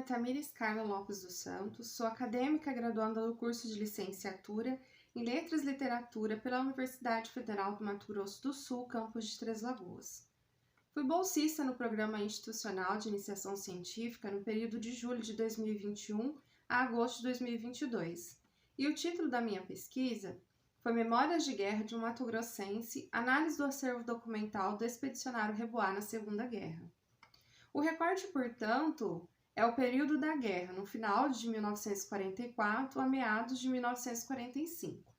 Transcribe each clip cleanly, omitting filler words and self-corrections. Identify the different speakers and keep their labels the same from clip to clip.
Speaker 1: Tamires Carla Lopes dos Santos, sou acadêmica graduanda do curso de licenciatura em Letras e Literatura pela Universidade Federal do Mato Grosso do Sul, campus de Três Lagoas. Fui bolsista no Programa Institucional de Iniciação Científica no período de julho de 2021 a agosto de 2022, e o título da minha pesquisa foi Memórias de Guerra de um Mato Grossense, análise do acervo documental do expedicionário Reboá na Segunda Guerra. O recorte, portanto, é o período da guerra, no final de 1944 a meados de 1945.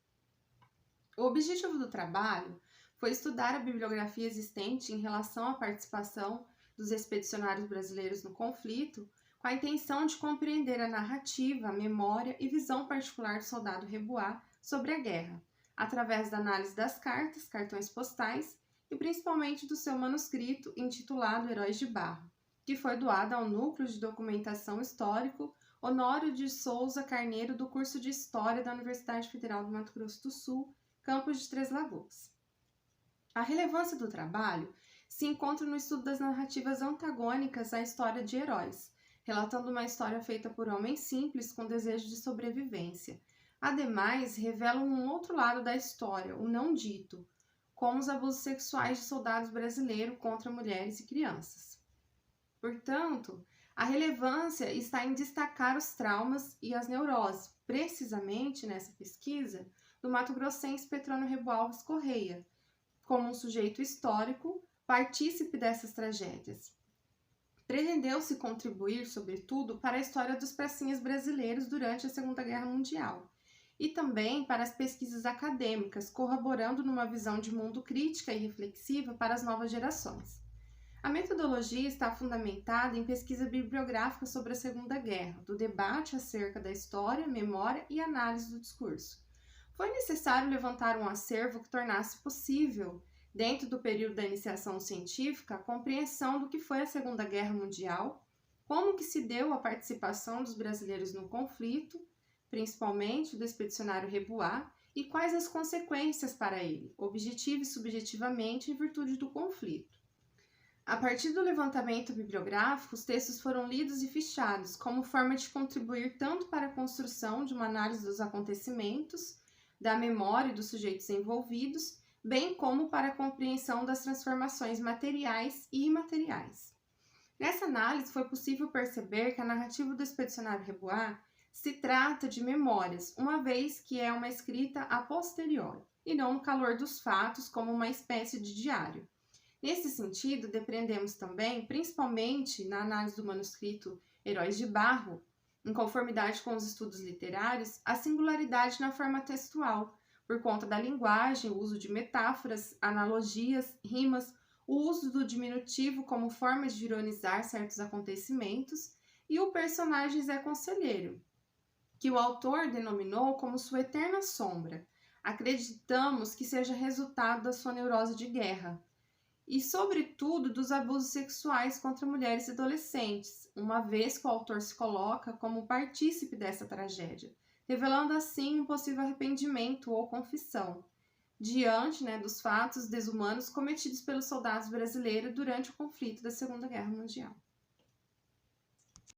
Speaker 1: O objetivo do trabalho foi estudar a bibliografia existente em relação à participação dos expedicionários brasileiros no conflito, com a intenção de compreender a narrativa, a memória e visão particular do soldado Reboá sobre a guerra, através da análise das cartas, cartões postais e principalmente do seu manuscrito intitulado Heróis de Barro, que foi doado ao Núcleo de Documentação Histórico Honório de Souza Carneiro do curso de História da Universidade Federal do Mato Grosso do Sul, campus de Três Lagoas. A relevância do trabalho se encontra no estudo das narrativas antagônicas à história de heróis, relatando uma história feita por homens simples com desejo de sobrevivência. Ademais, revelam um outro lado da história, o não dito, como os abusos sexuais de soldados brasileiros contra mulheres e crianças. Portanto, a relevância está em destacar os traumas e as neuroses, precisamente nessa pesquisa, do mato-grossense Petrônio Reboá Alves Correia, como um sujeito histórico, partícipe dessas tragédias. Pretendeu-se contribuir, sobretudo, para a história dos pracinhas brasileiros durante a Segunda Guerra Mundial, e também para as pesquisas acadêmicas, corroborando numa visão de mundo crítica e reflexiva para as novas gerações. A metodologia está fundamentada em pesquisa bibliográfica sobre a Segunda Guerra, do debate acerca da história, memória e análise do discurso. Foi necessário levantar um acervo que tornasse possível, dentro do período da iniciação científica, a compreensão do que foi a Segunda Guerra Mundial, como que se deu a participação dos brasileiros no conflito, principalmente do expedicionário Reboá, e quais as consequências para ele, objetiva e subjetivamente, em virtude do conflito. A partir do levantamento bibliográfico, os textos foram lidos e fichados como forma de contribuir tanto para a construção de uma análise dos acontecimentos, da memória e dos sujeitos envolvidos, bem como para a compreensão das transformações materiais e imateriais. Nessa análise foi possível perceber que a narrativa do expedicionário Reboá se trata de memórias, uma vez que é uma escrita a posteriori, e não no calor dos fatos como uma espécie de diário. Nesse sentido, depreendemos também, principalmente na análise do manuscrito Heróis de Barro, em conformidade com os estudos literários, a singularidade na forma textual, por conta da linguagem, o uso de metáforas, analogias, rimas, o uso do diminutivo como forma de ironizar certos acontecimentos e o personagem Zé Conselheiro, que o autor denominou como sua eterna sombra. Acreditamos que seja resultado da sua neurose de guerra, e, sobretudo, dos abusos sexuais contra mulheres e adolescentes, uma vez que o autor se coloca como partícipe dessa tragédia, revelando assim um possível arrependimento ou confissão, diante dos fatos desumanos cometidos pelos soldados brasileiros durante o conflito da Segunda Guerra Mundial.